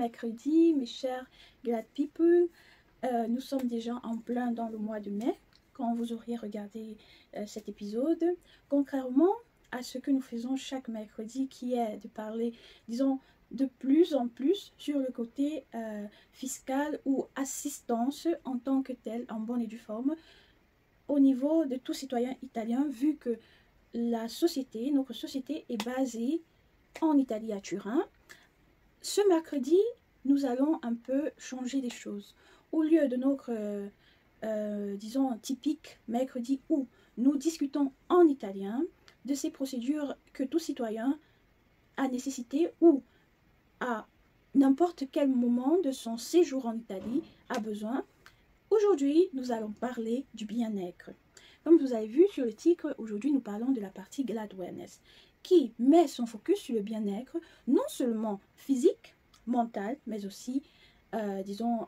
mercredi, mes chers Glad People. Nous sommes déjà en plein dans le mois de mai, quand vous auriez regardé cet épisode. Contrairement à ce que nous faisons chaque mercredi, qui est de parler, disons, de plus en plus sur le côté fiscal ou assistance en tant que tel, en bonne et due forme, au niveau de tout citoyen italien, vu que la société, notre société est basée en Italie à Turin. Ce mercredi, nous allons un peu changer les choses. Au lieu de notre, disons, typique mercredi où nous discutons en italien de ces procédures que tout citoyen a nécessité ou à n'importe quel moment de son séjour en Italie a besoin, aujourd'hui, nous allons parler du bien-être. Comme vous avez vu sur le titre, aujourd'hui, nous parlons de la partie Glad Wellness, qui met son focus sur le bien-être, non seulement physique, mental, mais aussi, disons,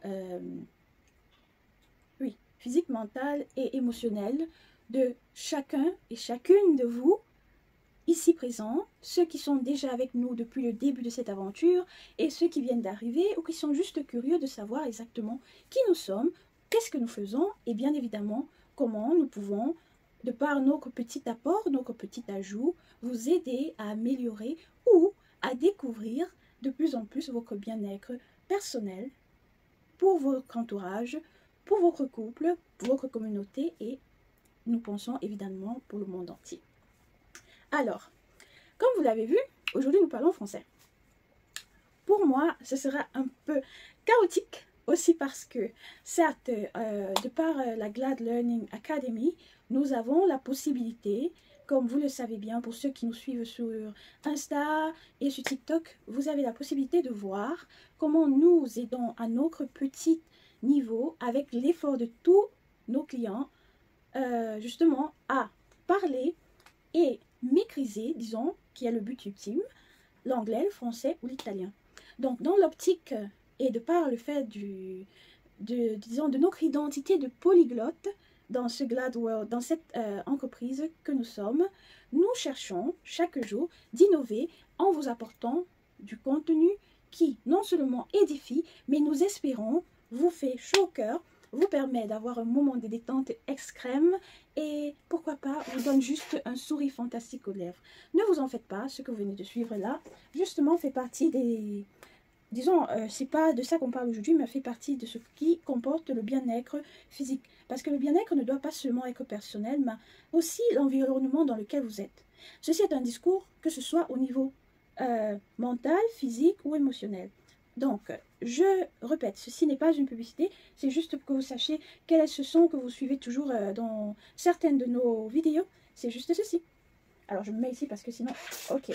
oui, physique, mental et émotionnel de chacun et chacune de vous, ici présents, ceux qui sont déjà avec nous depuis le début de cette aventure et ceux qui viennent d'arriver ou qui sont juste curieux de savoir exactement qui nous sommes, qu'est-ce que nous faisons et bien évidemment comment nous pouvons, de par notre petit apport, notre petit ajout, vous aider à améliorer ou à découvrir de plus en plus votre bien-être personnel pour votre entourage, pour votre couple, pour votre communauté et nous pensons évidemment pour le monde entier. Alors, comme vous l'avez vu, aujourd'hui nous parlons français. Pour moi, ce sera un peu chaotique aussi parce que, certes, de par la Glad Learning Academy, nous avons la possibilité, comme vous le savez bien, pour ceux qui nous suivent sur Insta et sur TikTok, vous avez la possibilité de voir comment nous aidons à notre petit niveau, avec l'effort de tous nos clients, justement, à parler et maîtriser, disons, qui est le but ultime, l'anglais, le français ou l'italien. Donc, dans l'optique et de par le fait disons, de notre identité de polyglotte dans ce Glad World, dans cette entreprise que nous sommes, nous cherchons chaque jour d'innover en vous apportant du contenu qui non seulement édifie, mais nous espérons vous fait chaud au cœur, vous permet d'avoir un moment de détente extrême et pourquoi pas vous donne juste un sourire fantastique aux lèvres. Ne vous en faites pas, ce que vous venez de suivre là, justement fait partie des... Disons, c'est pas de ça qu'on parle aujourd'hui, mais fait partie de ce qui comporte le bien-être physique. Parce que le bien-être ne doit pas seulement être personnel, mais aussi l'environnement dans lequel vous êtes. Ceci est un discours que ce soit au niveau mental, physique ou émotionnel. Donc, je répète, ceci n'est pas une publicité, c'est juste pour que vous sachiez quel est ce son que vous suivez toujours dans certaines de nos vidéos. C'est juste ceci. Alors, je me mets ici parce que sinon... Ok.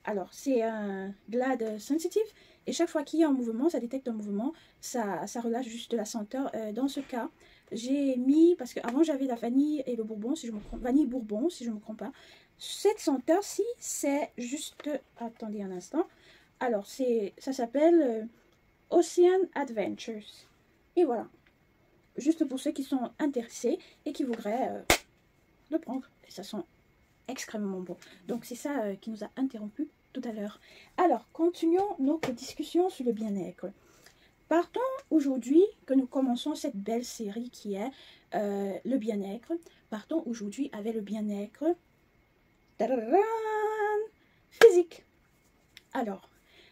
Alors, c'est un Glad Sensitive. Et chaque fois qu'il y a un mouvement, ça détecte un mouvement, ça relâche juste la senteur. Dans ce cas, j'ai mis... Parce qu'avant, j'avais la vanille et le bourbon, si je me trompe. Vanille bourbon, si je ne me trompe pas. Cette senteur-ci, c'est juste... Attendez un instant. Alors, ça s'appelle Ocean Adventures. Et voilà. Juste pour ceux qui sont intéressés et qui voudraient le prendre. Et ça sent extrêmement bon. Donc, c'est ça qui nous a interrompu tout à l'heure. Alors, continuons notre discussion sur le bien-être. Partons aujourd'hui que nous commençons cette belle série qui est le bien-être. Partons aujourd'hui avec le bien-être physique. Alors,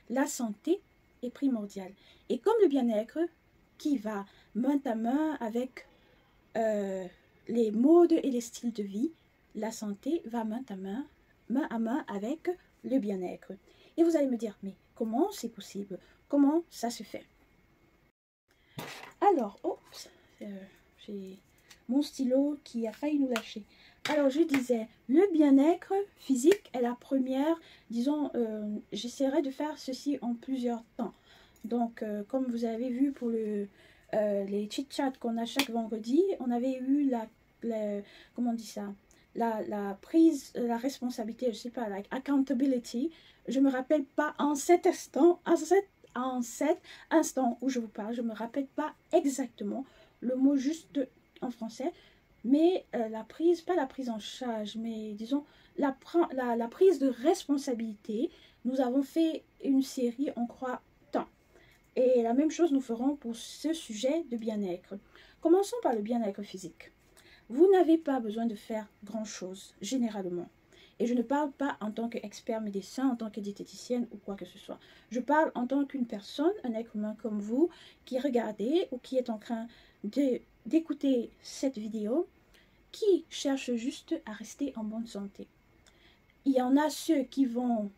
la santé est primordiale. Et comme le bien-être qui va main à main avec les modes et les styles de vie, la santé va main à main avec le bien-être. Et vous allez me dire, mais comment c'est possible? Comment ça se fait? Alors, oups, j'ai mon stylo qui a failli nous lâcher. Alors, je disais, le bien-être physique est la première, disons, j'essaierai de faire ceci en plusieurs temps. Donc, comme vous avez vu pour les chit-chats qu'on a chaque vendredi, on avait eu comment on dit ça? La prise, la responsabilité, je sais pas, like accountability. Je me rappelle pas en cet instant, en cet instant où je vous parle, je me rappelle pas exactement le mot juste en français, mais la prise, pas la prise en charge, mais disons la prise de responsabilité. Nous avons fait une série, on croit, tant. Et la même chose nous ferons pour ce sujet de bien-être. Commençons par le bien-être physique. Vous n'avez pas besoin de faire grand-chose, généralement. Et je ne parle pas en tant qu'expert médecin, en tant que diététicienne ou quoi que ce soit. Je parle en tant qu'une personne, un être humain comme vous, qui regardez ou qui est en train d'écouter cette vidéo, qui cherche juste à rester en bonne santé. Il y en a ceux qui vont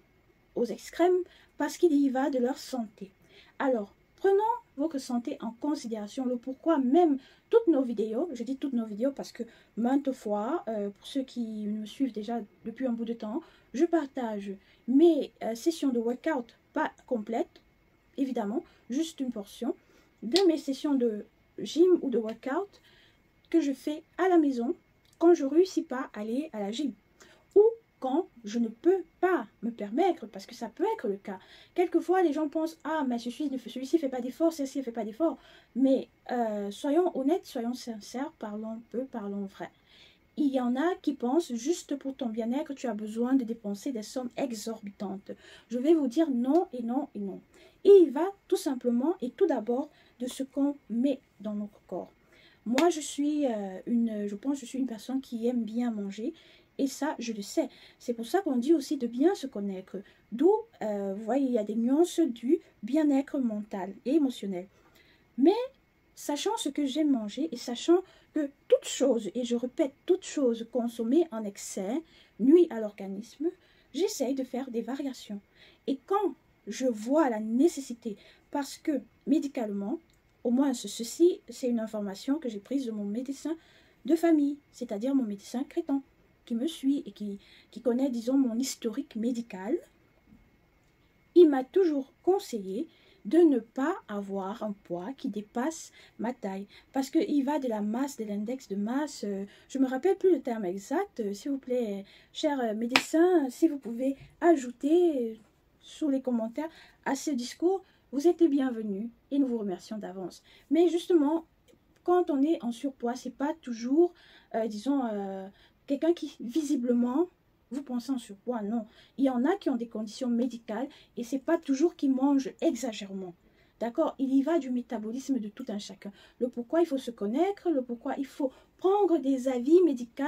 aux extrêmes parce qu'il y va de leur santé. Alors, prenons votre santé en considération, le pourquoi même toutes nos vidéos, je dis toutes nos vidéos parce que maintes fois, pour ceux qui me suivent déjà depuis un bout de temps, je partage mes sessions de workout, pas complètes, évidemment, juste une portion, de mes sessions de gym ou de workout que je fais à la maison quand je ne réussis pas à aller à la gym. Ou quand je ne peux pas me permettre, parce que ça peut être le cas. Quelquefois, les gens pensent, ah, mais celui-ci ne fait pas d'effort, celle-ci ne fait pas d'effort. Mais soyons honnêtes, soyons sincères, parlons peu, parlons vrai. Il y en a qui pensent, juste pour ton bien-être, tu as besoin de dépenser des sommes exorbitantes. Je vais vous dire non et non et non. Et il va tout simplement et tout d'abord de ce qu'on met dans notre corps. Moi, je pense que je suis une personne qui aime bien manger. Et ça, je le sais. C'est pour ça qu'on dit aussi de bien se connaître. D'où, vous voyez, il y a des nuances du bien-être mental et émotionnel. Mais, sachant ce que j'aime manger et sachant que toute chose, et je répète, toute chose consommée en excès nuit à l'organisme, j'essaye de faire des variations. Et quand je vois la nécessité, parce que médicalement, au moins ceci, c'est une information que j'ai prise de mon médecin de famille, c'est-à-dire mon médecin crétin, qui me suit et qui connaît, disons, mon historique médical, il m'a toujours conseillé de ne pas avoir un poids qui dépasse ma taille. Parce qu'il va de la masse, de l'index de masse, je ne me rappelle plus le terme exact. S'il vous plaît, cher médecin, si vous pouvez ajouter sous les commentaires à ce discours, vous êtes les bienvenus et nous vous remercions d'avance. Mais justement, quand on est en surpoids, ce n'est pas toujours, disons, quelqu'un qui, visiblement, vous pensez en surpoids, non. Il y en a qui ont des conditions médicales et ce n'est pas toujours qu'ils mangent exagérément. D'accord? Il y va du métabolisme de tout un chacun. Le pourquoi il faut se connaître, le pourquoi il faut prendre des avis médicaux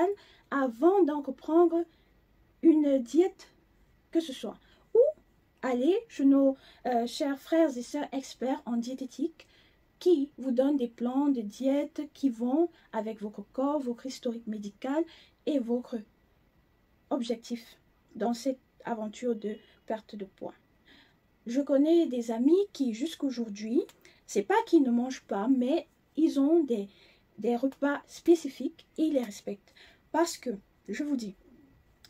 avant d'entreprendre une diète que ce soit. Ou aller chez nos chers frères et sœurs experts en diététique qui vous donnent des plans de diète qui vont avec votre corps, votre historique médical et votre objectif dans cette aventure de perte de poids. Je connais des amis qui jusqu'aujourd'hui, c'est pas qu'ils ne mangent pas, mais ils ont des repas spécifiques et ils les respectent. Parce que, je vous dis,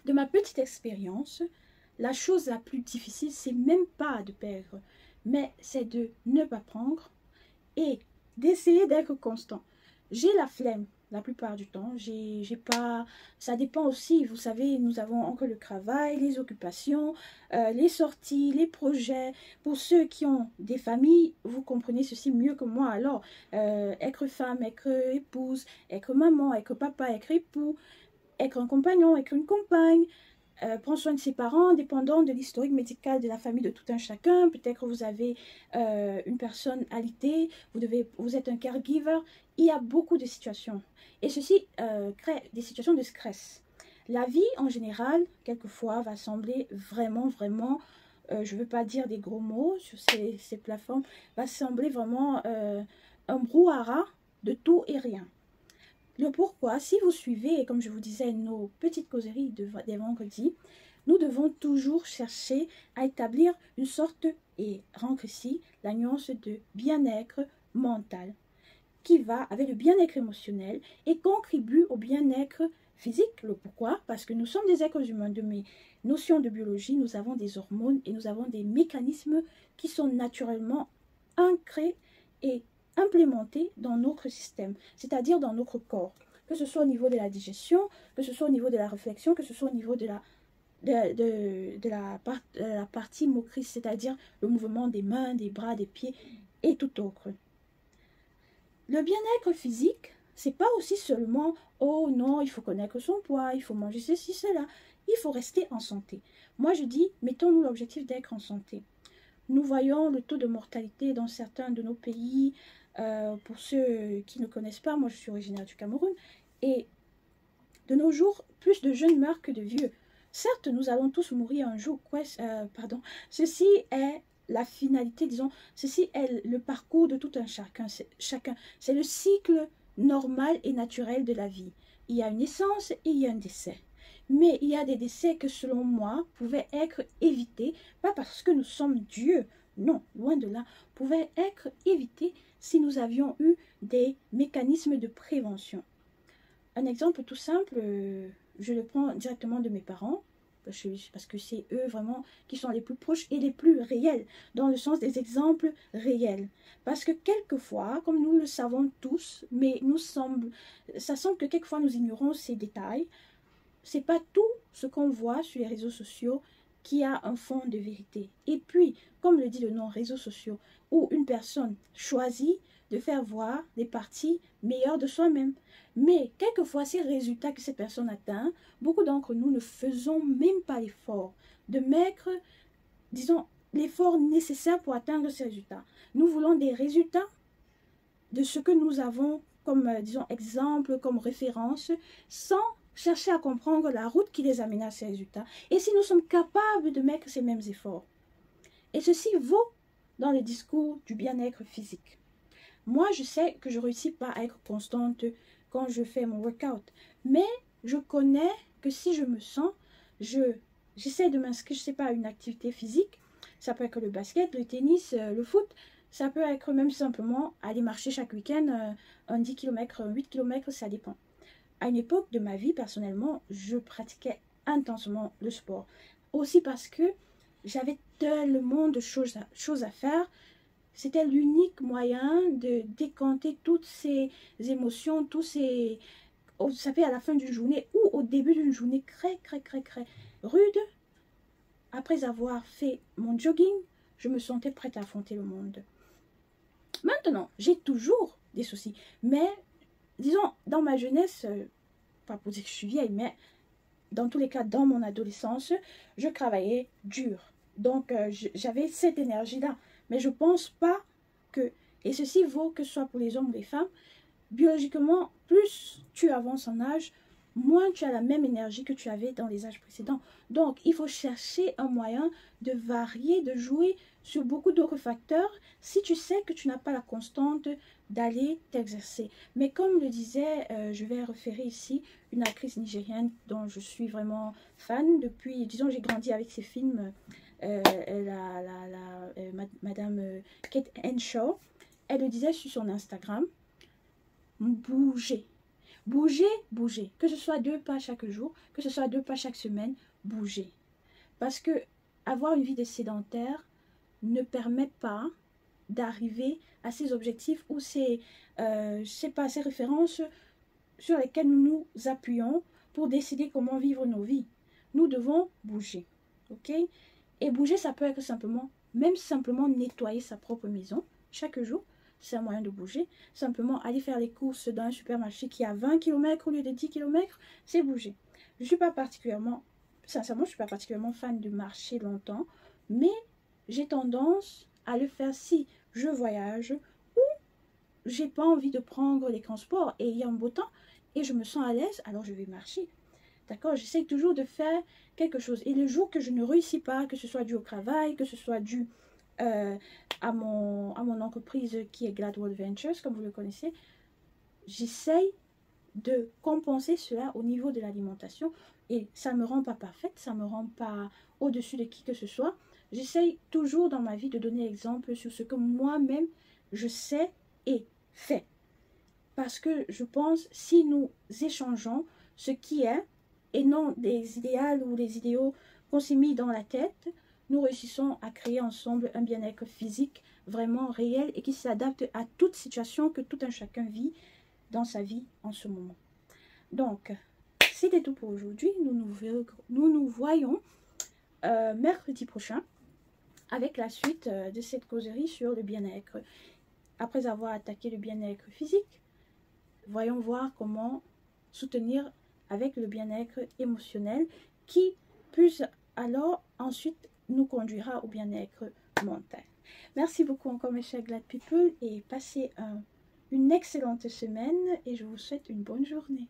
de ma petite expérience, la chose la plus difficile, c'est même pas de perdre, mais c'est de ne pas prendre et d'essayer d'être constant. J'ai la flemme la plupart du temps. J'ai pas. Ça dépend aussi. Vous savez, nous avons encore le travail, les occupations, les sorties, les projets. Pour ceux qui ont des familles, vous comprenez ceci mieux que moi. Alors, être femme, être épouse, être maman, être papa, être époux, être un compagnon, être une compagne. Prendre soin de ses parents, dépendant de l'historique médical de la famille de tout un chacun. Peut-être vous avez une personne alitée, vous êtes un caregiver. Il y a beaucoup de situations. Et ceci crée des situations de stress. La vie, en général, quelquefois, va sembler vraiment, je ne veux pas dire des gros mots sur ces plateformes, va sembler vraiment un brouhaha de tout et rien. Le pourquoi, si vous suivez, comme je vous disais, nos petites causeries des vendredis, nous devons toujours chercher à établir une sorte, et rendre ici la nuance de bien-être mental, qui va avec le bien-être émotionnel et contribue au bien-être physique. Le pourquoi? Parce que nous sommes des êtres humains. De mes notions de biologie, nous avons des hormones et nous avons des mécanismes qui sont naturellement ancrés et implémentés dans notre système, c'est-à-dire dans notre corps, que ce soit au niveau de la digestion, que ce soit au niveau de la réflexion, que ce soit au niveau de la partie motrice, c'est-à-dire le mouvement des mains, des bras, des pieds et tout autre. Le bien-être physique, c'est pas aussi seulement « oh non, il faut connaître son poids, il faut manger ceci, cela ». Il faut rester en santé. Moi, je dis, mettons-nous l'objectif d'être en santé. nous voyons le taux de mortalité dans certains de nos pays. Pour ceux qui ne connaissent pas, moi je suis originaire du Cameroun. Et de nos jours, plus de jeunes meurent que de vieux. Certes, nous allons tous mourir un jour. Pardon. Ceci est la finalité, disons. Ceci est le parcours de tout un chacun. C'est le cycle normal et naturel de la vie. Il y a une naissance et il y a un décès. Mais il y a des décès que, selon moi, pouvaient être évités, pas parce que nous sommes Dieu, non, loin de là, pouvaient être évités si nous avions eu des mécanismes de prévention. Un exemple tout simple, je le prends directement de mes parents, parce que c'est eux vraiment qui sont les plus proches et les plus réels, dans le sens des exemples réels. Parce que quelquefois, comme nous le savons tous, mais ça semble que quelquefois nous ignorons ces détails, c'est pas tout ce qu'on voit sur les réseaux sociaux qui a un fond de vérité. Et puis, comme le dit le nom réseaux sociaux, où une personne choisit de faire voir des parties meilleures de soi-même. Mais quelquefois, ces résultats que cette personne atteint, beaucoup d'entre nous ne faisons même pas l'effort de mettre, disons, l'effort nécessaire pour atteindre ces résultats. Nous voulons des résultats de ce que nous avons comme, disons, exemple, comme référence, sans chercher à comprendre la route qui les amène à ces résultats. Et si nous sommes capables de mettre ces mêmes efforts. Et ceci vaut dans le discours du bien-être physique. Moi, je sais que je ne réussis pas à être constante quand je fais mon workout. Mais je connais que si je me sens, j'essaie de m'inscrire, je ne sais pas, à une activité physique. Ça peut être le basket, le tennis, le foot. Ça peut être même simplement aller marcher chaque week-end, un 10 km, un 8 km, ça dépend. À une époque de ma vie, personnellement, je pratiquais intensément le sport. Aussi parce que j'avais tellement de choses à faire. C'était l'unique moyen de décanter toutes ces émotions, ça fait à la fin d'une journée ou au début d'une journée très rude. Après avoir fait mon jogging, je me sentais prête à affronter le monde. Maintenant, j'ai toujours des soucis. Mais, disons, dans ma jeunesse, pas pour dire que je suis vieille, mais dans tous les cas, dans mon adolescence, je travaillais dur. Donc, j'avais cette énergie-là. Mais je ne pense pas que, et ceci vaut que ce soit pour les hommes ou les femmes, biologiquement, plus tu avances en âge, moins tu as la même énergie que tu avais dans les âges précédents. Donc, il faut chercher un moyen de varier, de jouer sur beaucoup d'autres facteurs si tu sais que tu n'as pas la constante d'aller t'exercer. Mais comme le disait, je vais référer ici, une actrice nigérienne dont je suis vraiment fan depuis, disons, j'ai grandi avec ses films, Madame Kate Henshaw, elle le disait sur son Instagram, bougez. Bougez. Que ce soit 2 pas chaque jour, que ce soit 2 pas chaque semaine, bougez. Parce que avoir une vie de sédentaire ne permet pas d'arriver à ces objectifs ou ces références sur lesquelles nous nous appuyons pour décider comment vivre nos vies. Nous devons bouger. Ok? Et bouger, ça peut être simplement nettoyer sa propre maison chaque jour. C'est un moyen de bouger. Simplement aller faire les courses dans un supermarché qui a 20 km au lieu de 10 km, c'est bouger. Je ne suis pas particulièrement, sincèrement, je suis pas particulièrement fan de marcher longtemps, mais j'ai tendance à le faire si je voyage ou j'ai pas envie de prendre les transports et il y a un beau temps et je me sens à l'aise, alors je vais marcher. D'accord? J'essaie toujours de faire quelque chose. Et le jour que je ne réussis pas, que ce soit dû au travail, que ce soit dû à mon entreprise qui est Gladwell Ventures, comme vous le connaissez, j'essaye de compenser cela au niveau de l'alimentation. Et ça ne me rend pas parfaite, ça ne me rend pas au-dessus de qui que ce soit. J'essaye toujours dans ma vie de donner exemple sur ce que moi-même je sais et fais. Parce que je pense, si nous échangeons ce qui est, et non des idéaux ou des idéaux qu'on s'est mis dans la tête, nous réussissons à créer ensemble un bien-être physique vraiment réel et qui s'adapte à toute situation que tout un chacun vit dans sa vie en ce moment. Donc, c'était tout pour aujourd'hui. Nous nous voyons mercredi prochain avec la suite de cette causerie sur le bien-être. Après avoir attaqué le bien-être physique, voyons voir comment soutenir avec le bien-être émotionnel qui, plus alors, ensuite nous conduira au bien-être mental. Merci beaucoup encore mes chers Glad People et passez une excellente semaine et je vous souhaite une bonne journée.